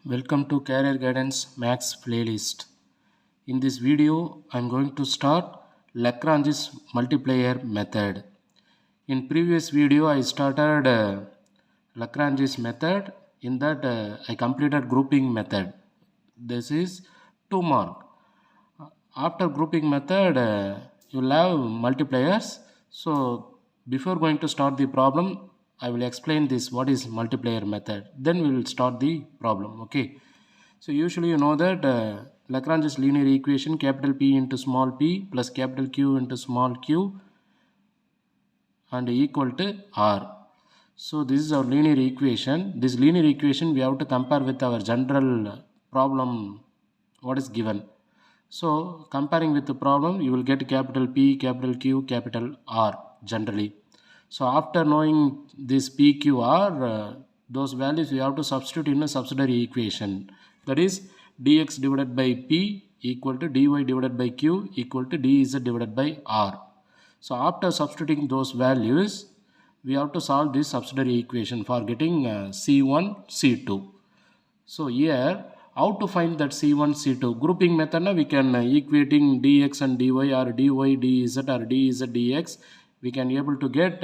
Welcome to Career Guidance Max playlist. In this video, I am going to start Lagrange's multiplier method. In previous video, I started Lagrange's method. In that, I completed grouping method. This is 2 mark. After grouping method, you will have multipliers. So before going to start the problem, I will explain this what is multiplier method. Then we will start the problem. Okay. So usually you know that Lagrange's linear equation capital P into small p plus capital Q into small q and equal to R. So this is our linear equation. This linear equation we have to compare with our general problem what is given. So comparing with the problem you will get capital P, capital Q, capital R generally. So after knowing this P, Q, R, those values we have to substitute in a subsidiary equation. That is dx divided by P equal to dy divided by Q equal to dz divided by R. So after substituting those values, we have to solve this subsidiary equation for getting C1, C2. So here, how to find that C1, C2? Grouping method, we can equating dx and dy or dy dz or dz dx. We can able to get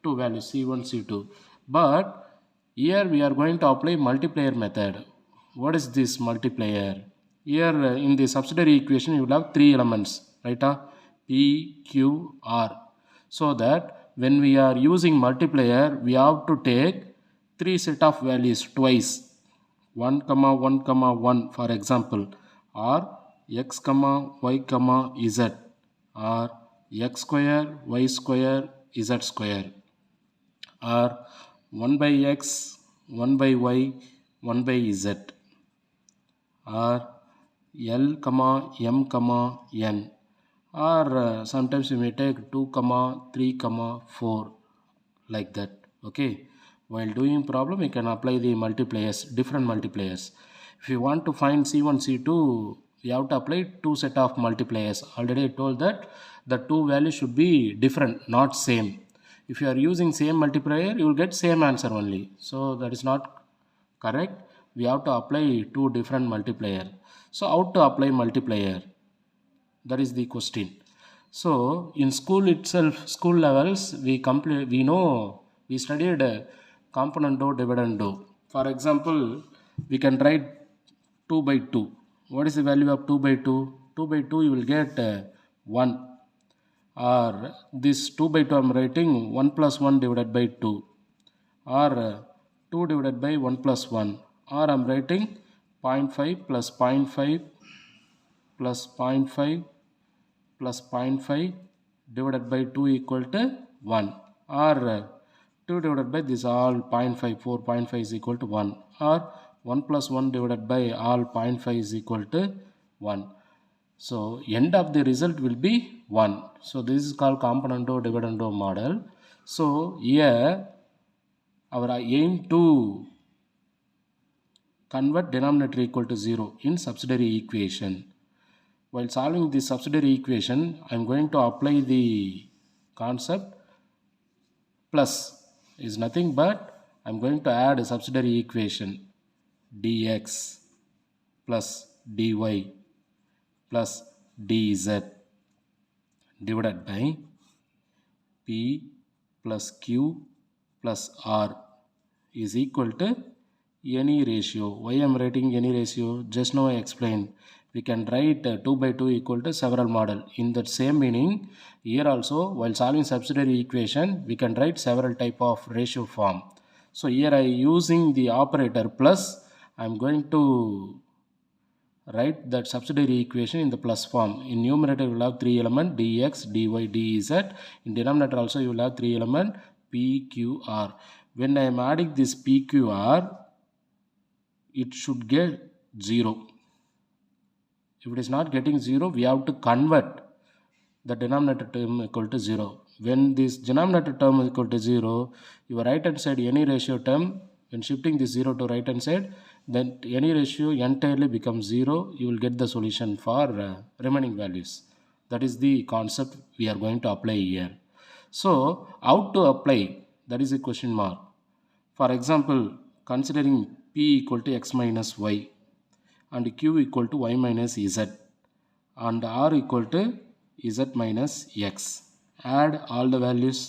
two values C1, C2. But here we are going to apply multiplier method. What is this multiplier? Here in the subsidiary equation you will have three elements, right? P, Q, R. So that when we are using multiplier, we have to take three set of values twice. 1, 1, 1 for example, or x, y, z, or x square, y square, z square, or 1 by x, 1 by y, 1 by z, or L, M, N, or sometimes you may take 2, 3, 4 like that. Okay, while doing problem you can apply the multipliers, different multipliers. If you want to find C1, C2, you have to apply two set of multipliers. Already I told that the two values should be different, not same. If you are using same multiplier, you will get same answer only. So that is not correct. We have to apply two different multiplier. So how to apply multiplier? That is the question. So in school itself, school levels, we studied componendo, dividendo. For example, we can write 2 by 2. What is the value of 2 by 2? 2 by 2 you will get 1. Or this 2 by 2 I am writing 1 plus 1 divided by 2. Or 2 divided by 1 plus 1. Or I am writing 0.5 plus 0.5 plus 0.5 plus 0.5 divided by 2 equal to 1, or 2 divided by this all 0.5, 4.5 is equal to 1, or 1 plus 1 divided by all 0.5 is equal to 1. So end of the result will be 1. So this is called componendo dividendo model. So here our aim to convert denominator equal to 0 in subsidiary equation. While solving this subsidiary equation, I am going to apply the concept plus is nothing but I am going to add a subsidiary equation dx plus dy plus dz divided by p plus q plus r is equal to any ratio. Why I am writing any ratio? Just now I explained. We can write 2 by 2 equal to several model. In that same meaning, here also while solving subsidiary equation, we can write several type of ratio form. So here I using the operator plus, I am going to write that subsidiary equation in the plus form. In numerator you will have three element dx, dy, dz. In denominator also you will have three element p, q, r. When I am adding this p, q, r, it should get 0. If it is not getting 0, we have to convert the denominator term equal to 0. When this denominator term is equal to 0, your right hand side any ratio term, when shifting this 0 to right hand side, then any ratio entirely becomes 0. You will get the solution for remaining values. That is the concept we are going to apply here. So how to apply? That is a question mark. For example, considering p equal to x minus y and q equal to y minus z and r equal to z minus x. Add all the values.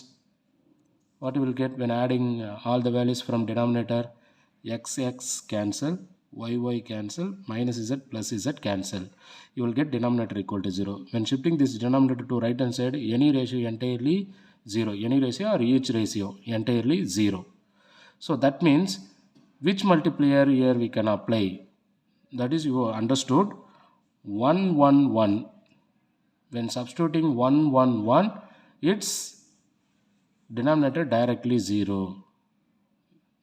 What you will get when adding all the values from denominator? X cancel, y cancel, minus z plus z cancel. You will get denominator equal to 0. When shifting this denominator to right hand side, any ratio entirely 0. Any ratio or each ratio entirely 0. So that means which multiplier here we can apply? That is, you understood 1 1 1. When substituting 1 1 1, its denominator directly 0.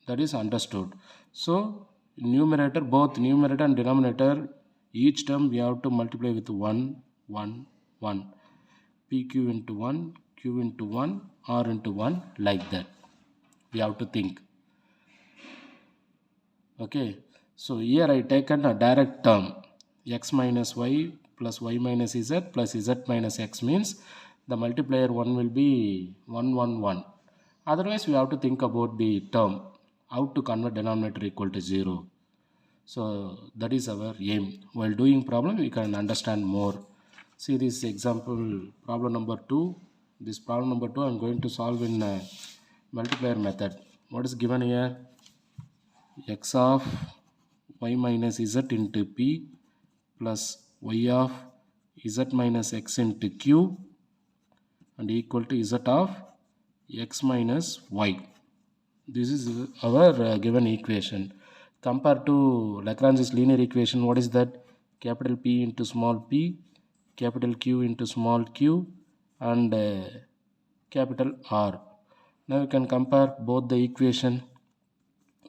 That is understood. So numerator, both numerator and denominator, each term we have to multiply with 1 1 1. PQ into 1, Q into 1, R into 1, like that we have to think. Okay, so here I taken a direct term x minus y plus y minus z plus z minus x, means the multiplier 1 will be 1 1 1. Otherwise we have to think about the term, how to convert denominator equal to 0. So that is our aim. While doing problem we can understand more. See this example, problem number 2. This problem number 2 I am going to solve in multiplier method. What is given here? X of y minus z into p plus y of z minus x into q and equal to z of x minus y. This is our given equation. Compared to Lagrange's linear equation, what is that? Capital P into small p, capital Q into small q and capital R. Now you can compare both the equation.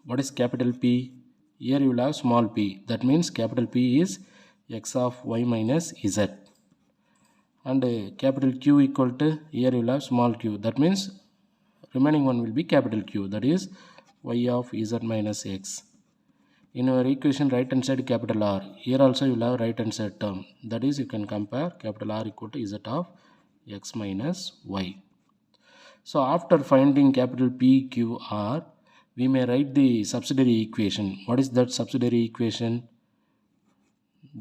What is capital P? Here you will have small p. That means capital P is x of y minus z. And capital Q equal to, here you will have small q. That means remaining one will be capital Q. That is y of z minus x. In our equation right hand side capital R. Here also you will have right hand side term. That is, you can compare capital R equal to z of x minus y. So after finding capital P, Q, R, we may write the subsidiary equation. What is that subsidiary equation?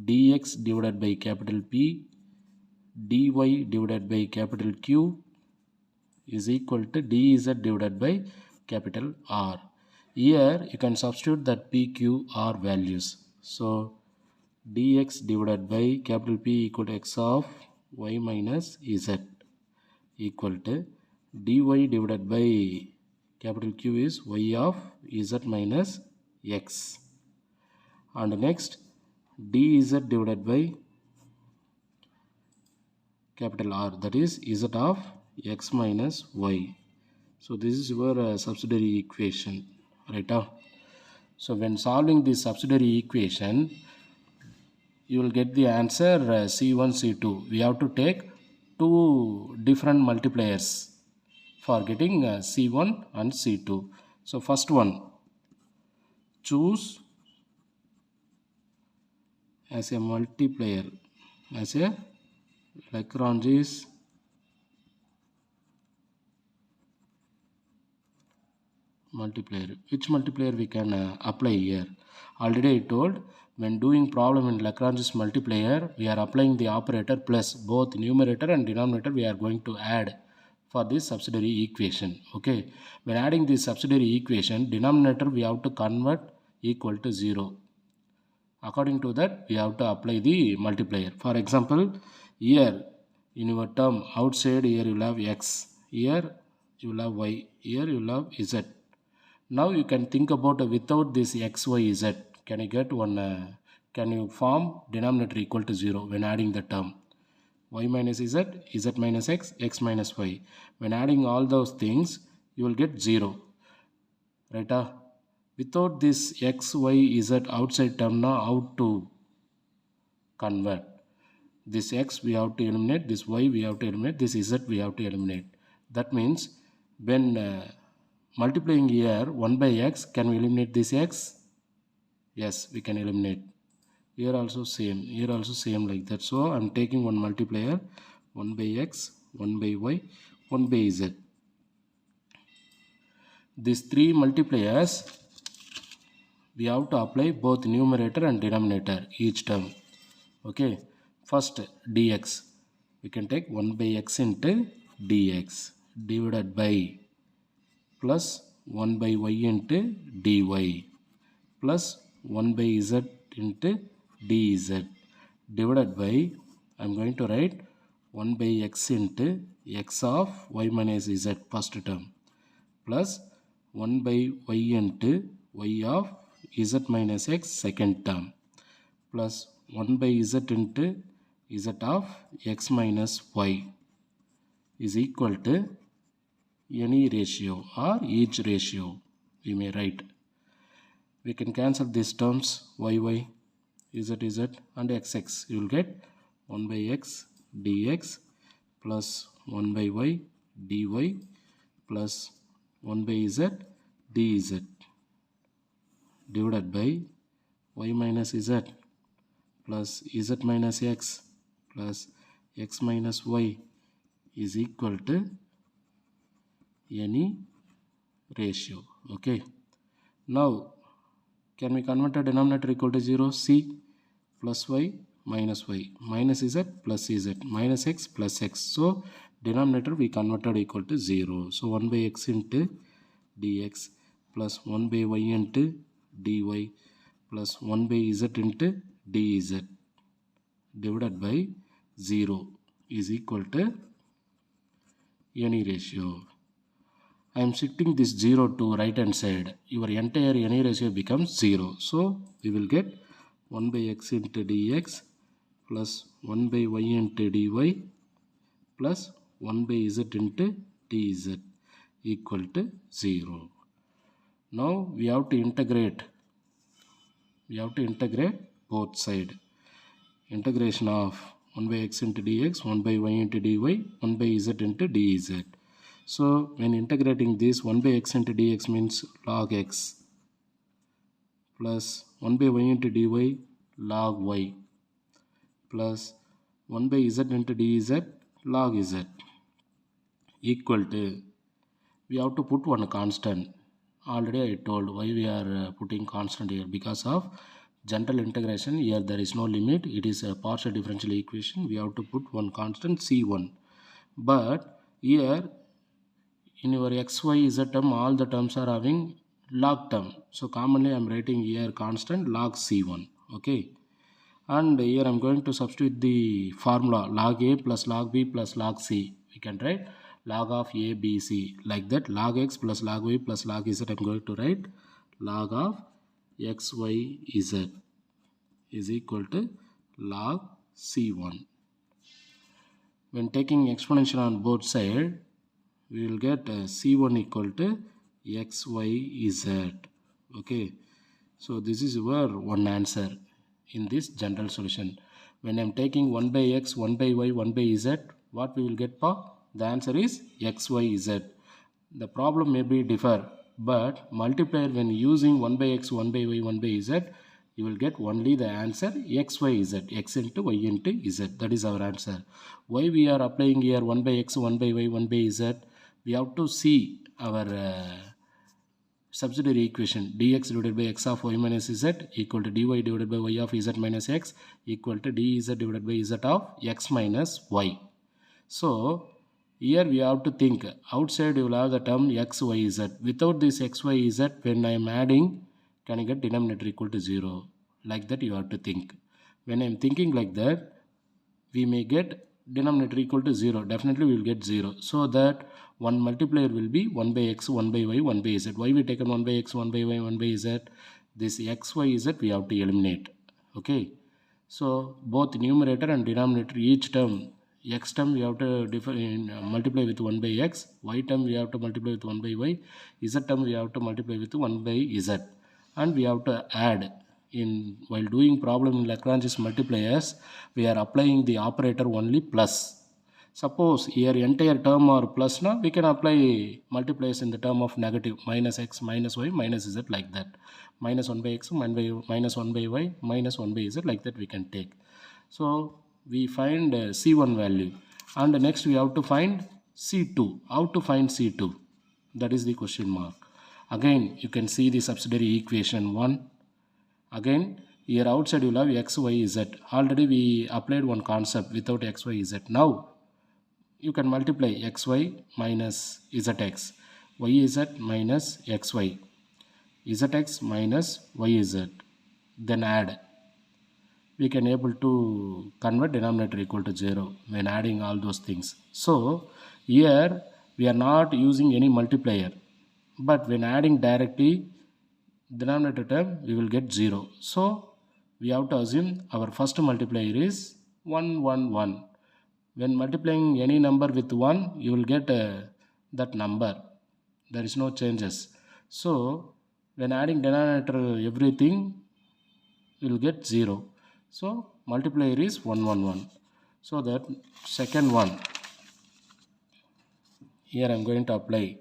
Dx divided by capital P, dy divided by capital Q is equal to dz divided by capital R. Here you can substitute that P, Q, R values. So dx divided by capital P equal to x of y minus z equal to dy divided by capital Q is y of z minus x. And next dz divided by capital R, that is z of x minus y. So this is your subsidiary equation, right? So when solving this subsidiary equation, you will get the answer C1, C2. We have to take two different multipliers for getting C1 and C2. So first one, choose as a multiplier, as a Lagrange's multiplier. Which multiplier we can apply here? Already I told, when doing problem in Lagrange's multiplier, we are applying the operator plus. Both numerator and denominator we are going to add for this subsidiary equation. Okay, when adding this subsidiary equation, denominator we have to convert equal to 0. According to that, we have to apply the multiplier. For example, here in your term outside, here you will have x, here you will have y, here you will have z. Now you can think about without this x, y, z, can you get one, can you form denominator equal to 0 when adding the term? Y minus z, z minus x, x minus y. When adding all those things, you will get 0. Right? Without this x, y, z outside term, now how to convert? This x we have to eliminate, this y we have to eliminate, this z we have to eliminate. That means when multiplying here 1 by x, can we eliminate this x? Yes, we can eliminate. Here also same, here also same, like that. So I am taking one multiplier, 1 by x, 1 by y, 1 by z. These three multipliers we have to apply both numerator and denominator each term. Okay, first dx, we can take 1 by x into dx divided by plus 1 by y into dy plus 1 by z into dz divided by, I am going to write 1 by x into x of y minus z first term plus 1 by y into y of z minus x second term plus 1 by z into z of x minus y is equal to any ratio or each ratio we may write. We can cancel these terms yy, z and xx. You will get 1 by x dx plus 1 by y dy plus 1 by z dz divided by y minus z plus z minus x plus x minus y is equal to any ratio. Okay, now can we convert a denominator equal to 0? C plus y minus y minus z plus z minus x plus x. So denominator we converted equal to 0. So 1 by x into dx plus 1 by y into dy plus 1 by z into dz divided by 0 is equal to any ratio. I am shifting this 0 to right hand side. Your entire any ratio becomes 0. So we will get 1 by x into dx plus 1 by y into dy plus 1 by z into dz equal to 0. Now we have to integrate. Both sides. Integration of 1 by x into dx, 1 by y into dy, 1 by z into dz. So when integrating this, 1 by x into dx means log x plus 1 by y into dy log y plus 1 by z into dz log z equal to, we have to put one constant. Already I told why we are putting constant here, because of general integration. Here there is no limit, it is a partial differential equation. We have to put one constant c1, but here in your x, y, z term, all the terms are having log term. So commonly I am writing here constant log c1. Okay, and here I am going to substitute the formula log a plus log b plus log c. We can write log of a b c like that. Log x plus log y plus log z, I am going to write log of x y z is equal to log c1. When taking exponential on both sides, we will get c1 equal to x y z. Okay, so this is your one answer in this general solution. When I am taking 1 by x, 1 by y, 1 by z, what we will get for? The answer is x y z. The problem may be differ, but multiplier when using 1 by x, 1 by y, 1 by z, you will get only the answer x y z, x into y into z. That is our answer. Why we are applying here 1 by x, 1 by y, 1 by z? We have to see our subsidiary equation dx divided by x of y minus z equal to dy divided by y of z minus x equal to dz divided by z of x minus y. So here we have to think, outside you will have the term x y z. Without this x y z, when I am adding, can I get denominator equal to 0? Like that you have to think. When I am thinking like that, we may get denominator equal to 0. Definitely we will get 0. So that one multiplier will be 1 by x, 1 by y, 1 by z. Why we taken 1 by x, 1 by y, 1 by z? This x, y, z we have to eliminate. Okay. So both numerator and denominator, each term, x term we have to multiply with 1 by x, y term we have to multiply with 1 by y, z term we have to multiply with 1 by z, and we have to add. In while doing problem in Lagrange's multipliers, we are applying the operator only plus. Suppose here entire term are plus, now we can apply multipliers in the term of negative, minus x, minus y, minus z, like that. Minus 1 by x, minus 1 by y, minus 1 by z, like that we can take. So we find c1 value, and next we have to find c2. How to find c2? That is the question mark. Again you can see the subsidiary equation 1 Again, here outside you will have x, y, z. Already we applied one concept without x, y, z. Now you can multiply xy minus zx, yz minus xy, zx minus yz, then add. We can able to convert denominator equal to 0 when adding all those things. So here we are not using any multiplier, but when adding directly denominator term we will get 0. So we have to assume our first multiplier is 1 1 1. When multiplying any number with 1 you will get that number, there is no changes. So when adding denominator everything you will get 0. So multiplier is 1 1 1. So that second one, here I am going to apply,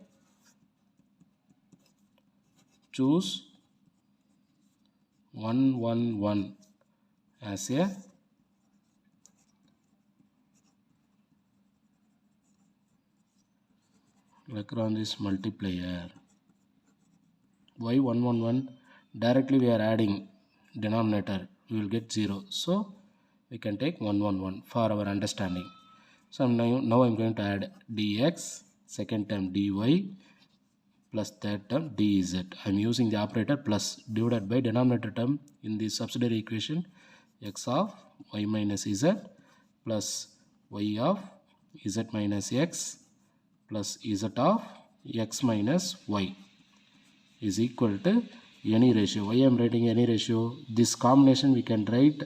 choose 1 1 1 as a Lagrange multiplier. Why 1 1 1? Directly we are adding denominator, we will get 0. So we can take 1 1 1 for our understanding. So now I am going to add dx, second term dy, plus third term dz. I am using the operator plus divided by denominator term in the subsidiary equation, x of y minus z plus y of z minus x plus z of x minus y is equal to any ratio. Why I am writing any ratio? This combination we can write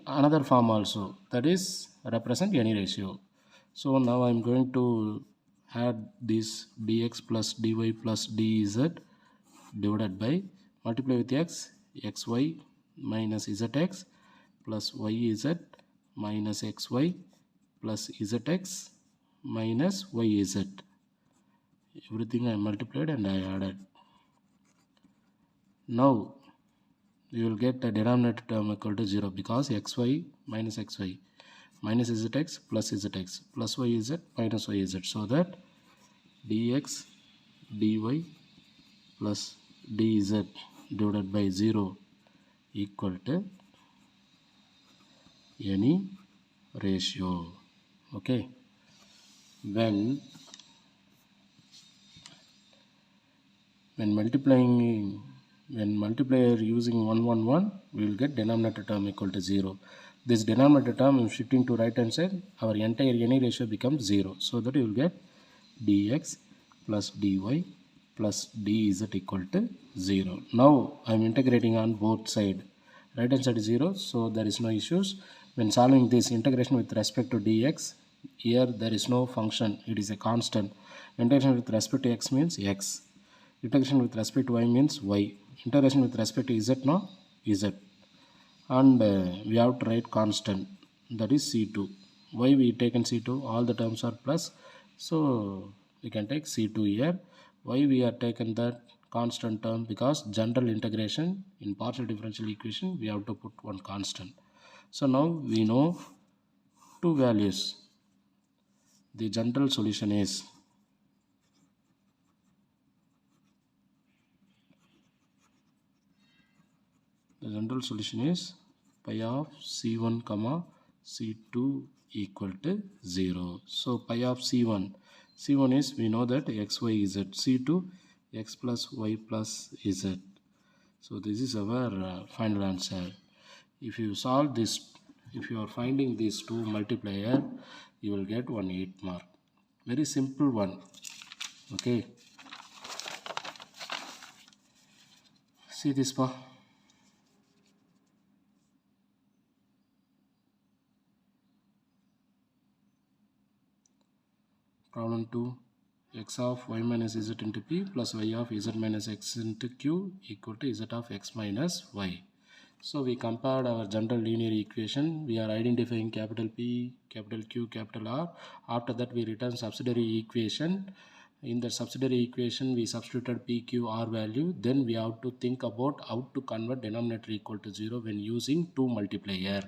another form also, that is represent any ratio. So now I am going to add this dx plus dy plus dz divided by multiply with x, xy minus zx plus yz minus xy plus zx minus yz. Everything I multiplied and I added. Now we will get the denominator term equal to 0 because xy minus xy minus zx plus zx plus yz minus yz. So that dx dy plus dz divided by 0 equal to any ratio. Okay, when multiplier using 1 1 1 we will get denominator term equal to 0. This denominator term is shifting to right hand side, our entire any ratio becomes 0. So that you will get dx plus dy plus dz equal to 0. Now I am integrating on both side. Right hand side is 0, so there is no issues. When solving this integration with respect to dx, here there is no function, it is a constant. Integration with respect to x means x. Integration with respect to y means y. Integration with respect to z no z. And we have to write constant, that is c2. Why we taken c2? All the terms are plus, so we can take c2 here. Why we are taken that constant term? Because general integration in partial differential equation we have to put one constant. So now we know two values. The general solution is pi of c1 comma c2 equal to 0. So pi of c1 is, we know that x y z, c2 x plus y plus z. So this is our final answer. If you solve this, if you are finding these two multiplier, you will get 1 8 mark. Very simple one. Okay, see this part. Problem 2, x of y minus z into p plus y of z minus x into q equal to z of x minus y. So we compared our general linear equation. We are identifying capital P, capital Q, capital R. After that we return subsidiary equation. In the subsidiary equation we substituted P, Q, R value. Then we have to think about how to convert denominator equal to 0 when using 2 multiplier.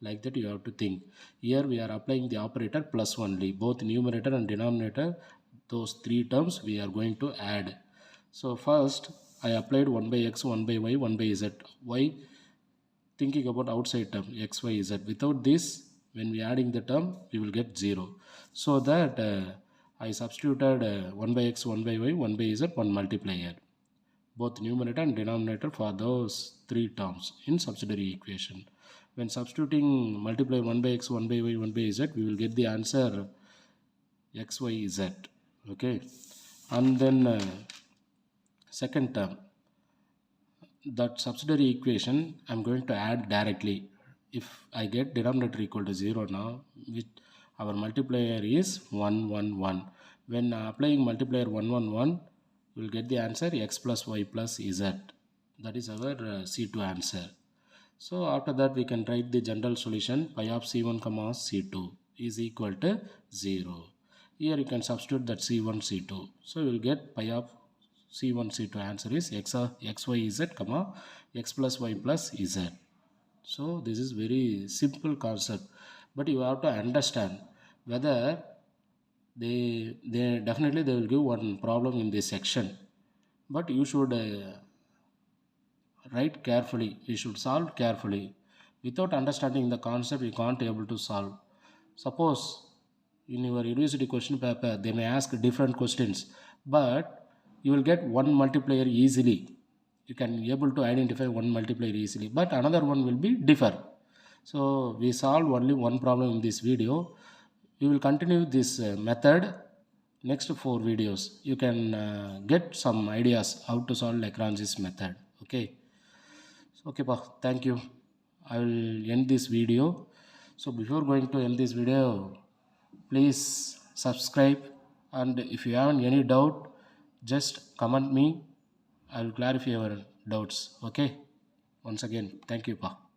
Like that you have to think. Here we are applying the operator plus only. Both numerator and denominator, those three terms we are going to add. So first I applied 1 by x, 1 by y, 1 by z. Why? Thinking about outside term x, y, z. Without this, when we adding the term, we will get 0. So that I substituted 1 by x, 1 by y, 1 by z, 1 multiplier, both numerator and denominator for those three terms in subsidiary equation. When substituting multiply 1 by x, 1 by y, 1 by z, we will get the answer x, y, z. Okay, and then second term, that subsidiary equation I'm going to add directly. If I get denominator equal to 0 now, with our multiplier is 1 1 1. When applying multiplier 1 1 1, we will get the answer x plus y plus z. That is our C2 answer. So after that we can write the general solution. Pi of C1 comma C2 is equal to 0. Here you can substitute that C1 C2. So we will get pi of C1 C2 answer is x y z comma x plus y plus z. So this is very simple concept, but you have to understand whether they definitely they will give one problem in this section, but you should write carefully. You should solve carefully. Without understanding the concept, you can't able to solve. Suppose in your university question paper they may ask different questions, but you will get one multiplier easily. You can able to identify one multiplier easily, but another one will be differ. So we solved only one problem in this video. We will continue this method next 4 videos. You can get some ideas how to solve Lagrange's method. Okay. Okay, pa, thank you. I will end this video. So before going to end this video, please subscribe, and if you have any doubt, just comment me. I will clarify your doubts. Okay. Once again, thank you, pa.